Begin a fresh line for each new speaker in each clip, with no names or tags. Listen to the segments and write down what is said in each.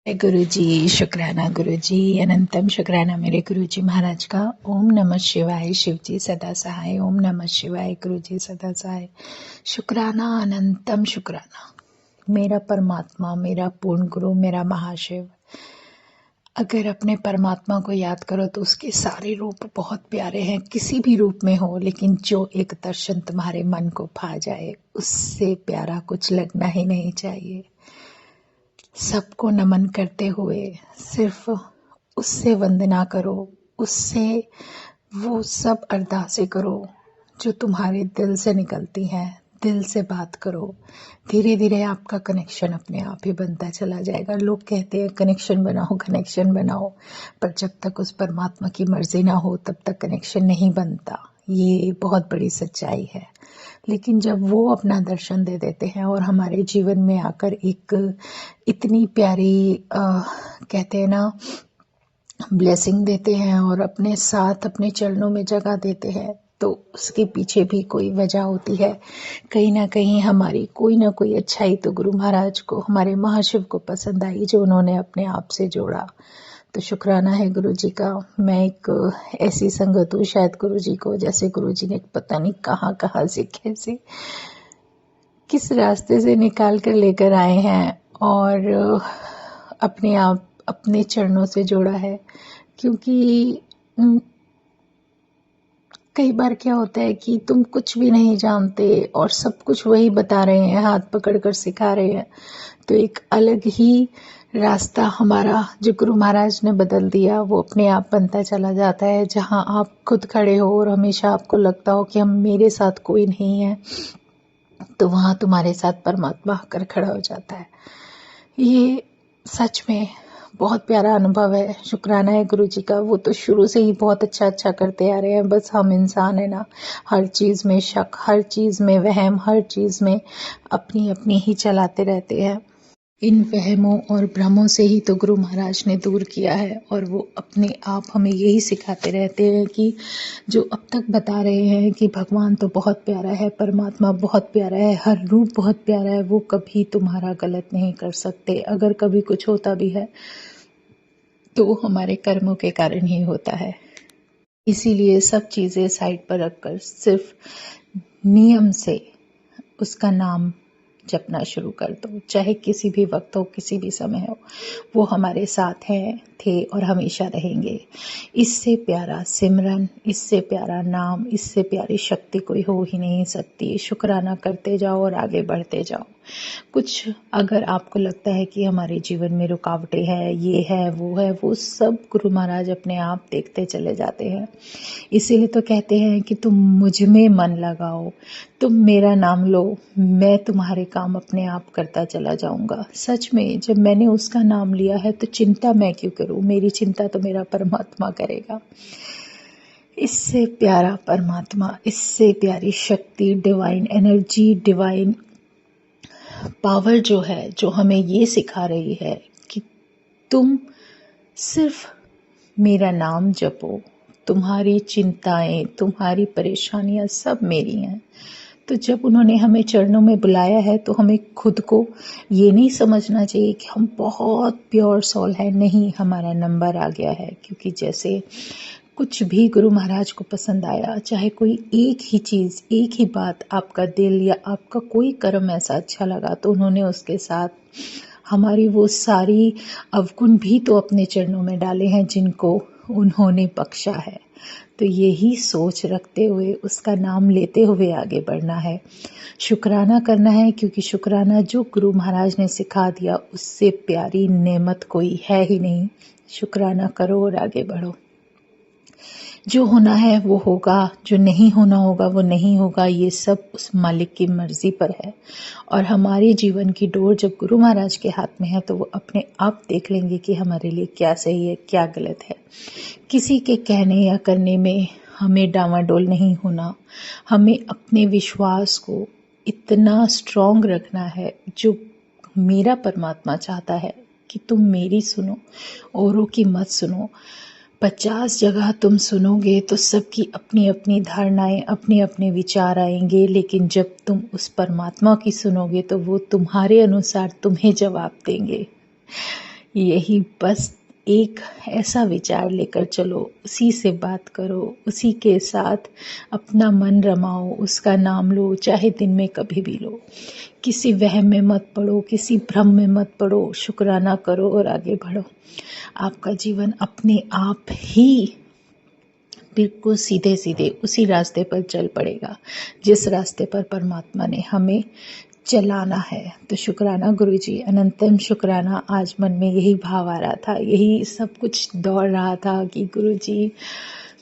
गुरु जी शुक्राना गुरु जी अनंतम शुक्राना मेरे गुरु जी महाराज का। ओम नमः शिवाय। शिव जी सदा सहाय। ओम नमः शिवाय। गुरु जी सदा सहाय। शुक्राना अनंतम शुक्राना मेरा परमात्मा, मेरा पूर्ण गुरु, मेरा महाशिव। अगर अपने परमात्मा को याद करो तो उसके सारे रूप बहुत प्यारे हैं, किसी भी रूप में हो, लेकिन जो एक दर्शन तुम्हारे मन को भा जाए उससे प्यारा कुछ लगना ही नहीं चाहिए। सबको नमन करते हुए सिर्फ उससे वंदना करो, उससे वो सब अरदासें करो जो तुम्हारे दिल से निकलती हैं। दिल से बात करो, धीरे धीरे आपका कनेक्शन अपने आप ही बनता चला जाएगा। लोग कहते हैं कनेक्शन बनाओ कनेक्शन बनाओ, पर जब तक उस परमात्मा की मर्जी ना हो तब तक कनेक्शन नहीं बनता। ये बहुत बड़ी सच्चाई है। लेकिन जब वो अपना दर्शन दे देते हैं और हमारे जीवन में आकर एक इतनी प्यारी कहते हैं ना ब्लेसिंग देते हैं और अपने साथ अपने चरणों में जगह देते हैं, तो उसके पीछे भी कोई वजह होती है। कहीं ना कहीं हमारी कोई ना कोई अच्छाई तो गुरु महाराज को, हमारे महाशिव को पसंद आई, जो उन्होंने अपने आप से जोड़ा। तो शुक्राना है गुरु जी का। मैं एक ऐसी संगत हूँ शायद गुरु जी को, जैसे गुरु जी ने पता नहीं कहाँ कहाँ से कैसे किस रास्ते से निकाल कर लेकर आए हैं और अपने आप अपने चरणों से जोड़ा है। क्योंकि कई बार क्या होता है कि तुम कुछ भी नहीं जानते और सब कुछ वही बता रहे हैं, हाथ पकड़ कर सिखा रहे हैं, तो एक अलग ही रास्ता हमारा जो गुरु महाराज ने बदल दिया वो अपने आप बनता चला जाता है। जहाँ आप खुद खड़े हो और हमेशा आपको लगता हो कि हम मेरे साथ कोई नहीं है, तो वहाँ तुम्हारे साथ परमात्मा आकर खड़ा हो जाता है। ये सच में बहुत प्यारा अनुभव है। शुक्राना है गुरु जी का। वो तो शुरू से ही बहुत अच्छा अच्छा करते आ रहे हैं, बस हम इंसान है ना, हर चीज़ में शक, हर चीज़ में वहम, हर चीज़ में अपनी अपनी ही चलाते रहते हैं। इन वहमों और भ्रमों से ही तो गुरु महाराज ने दूर किया है, और वो अपने आप हमें यही सिखाते रहते हैं कि जो अब तक बता रहे हैं कि भगवान तो बहुत प्यारा है, परमात्मा बहुत प्यारा है, हर रूप बहुत प्यारा है, वो कभी तुम्हारा गलत नहीं कर सकते। अगर कभी कुछ होता भी है तो वो हमारे कर्मों के कारण ही होता है। इसीलिए सब चीज़ें साइड पर रखकर सिर्फ नियम से उसका नाम जपना शुरू कर दो, चाहे किसी भी वक्त हो, किसी भी समय हो। वो हमारे साथ हैं, थे और हमेशा रहेंगे। इससे प्यारा सिमरन, इससे प्यारा नाम, इससे प्यारी शक्ति कोई हो ही नहीं सकती। शुक्राना करते जाओ और आगे बढ़ते जाओ। कुछ अगर आपको लगता है कि हमारे जीवन में रुकावटें हैं, ये है, वो सब गुरु महाराज अपने आप देखते चले जाते हैं। इसीलिए तो कहते हैं कि तुम मुझ में मन लगाओ, तुम मेरा नाम लो, मैं तुम्हारे काम अपने आप करता चला जाऊंगा। सच में जब मैंने उसका नाम लिया है तो चिंता मैं क्यों करूं, मेरी चिंता तो मेरा परमात्मा करेगा। इससे प्यारा परमात्मा, इससे प्यारी शक्ति, डिवाइन एनर्जी, डिवाइन पावर जो है, जो हमें ये सिखा रही है कि तुम सिर्फ मेरा नाम जपो, तुम्हारी चिंताएं, तुम्हारी परेशानियां सब मेरी हैं। तो जब उन्होंने हमें चरणों में बुलाया है तो हमें खुद को ये नहीं समझना चाहिए कि हम बहुत प्योर सोल है। नहीं, हमारा नंबर आ गया है। क्योंकि जैसे कुछ भी गुरु महाराज को पसंद आया, चाहे कोई एक ही चीज़, एक ही बात, आपका दिल या आपका कोई कर्म ऐसा अच्छा लगा, तो उन्होंने उसके साथ हमारी वो सारी अवगुण भी तो अपने चरणों में डाले हैं जिनको उन्होंने बख्शा है। तो यही सोच रखते हुए, उसका नाम लेते हुए आगे बढ़ना है, शुक्राना करना है। क्योंकि शुक्राना जो गुरु महाराज ने सिखा दिया, उससे प्यारी नेमत कोई है ही नहीं। शुक्राना करो और आगे बढ़ो। जो होना है वो होगा, जो नहीं होना होगा वो नहीं होगा। ये सब उस मालिक की मर्जी पर है। और हमारे जीवन की डोर जब गुरु महाराज के हाथ में है तो वो अपने आप देख लेंगे कि हमारे लिए क्या सही है, क्या गलत है। किसी के कहने या करने में हमें डांवाडोल नहीं होना। हमें अपने विश्वास को इतना स्ट्रॉन्ग रखना है, जो मेरा परमात्मा चाहता है कि तुम मेरी सुनो, औरों की मत सुनो। 50 जगह तुम सुनोगे तो सबकी अपनी अपनी धारणाएं, अपने अपने विचार आएंगे, लेकिन जब तुम उस परमात्मा की सुनोगे तो वो तुम्हारे अनुसार तुम्हें जवाब देंगे। यही बस एक ऐसा विचार लेकर चलो, उसी से बात करो, उसी के साथ अपना मन रमाओ, उसका नाम लो, चाहे दिन में कभी भी लो। किसी वहम में मत पड़ो, किसी भ्रम में मत पड़ो, शुक्राना करो और आगे बढ़ो। आपका जीवन अपने आप ही बिल्कुल सीधे सीधे उसी रास्ते पर चल पड़ेगा जिस रास्ते पर परमात्मा ने हमें चलाना है। तो शुक्राना गुरुजी, अनंतम शुक्राना। आज मन में यही भाव आ रहा था, यही सब कुछ दौड़ रहा था कि गुरुजी,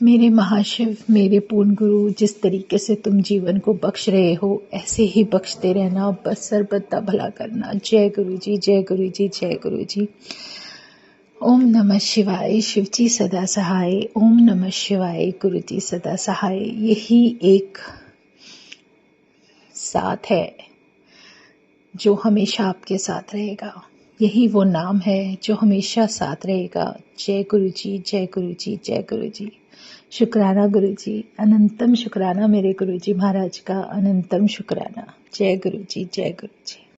मेरे महाशिव, मेरे पूर्ण गुरु, जिस तरीके से तुम जीवन को बख्श रहे हो ऐसे ही बख्शते रहना, बस सर्वदा भला करना। जय गुरुजी, जय गुरुजी, जय गुरुजी। ओम नमः शिवाय, शिवजी सदा सहाय। ओम नमः शिवाय, गुरुजी सदा सहाय। यही एक साथ है जो हमेशा आपके साथ रहेगा, यही वो नाम है जो हमेशा साथ रहेगा। जय गुरुजी, जय गुरुजी, जय गुरुजी। शुक्राना गुरुजी, अनंतम शुक्राना मेरे गुरुजी महाराज का, अनंतम शुक्राना। जय गुरुजी, जय गुरुजी।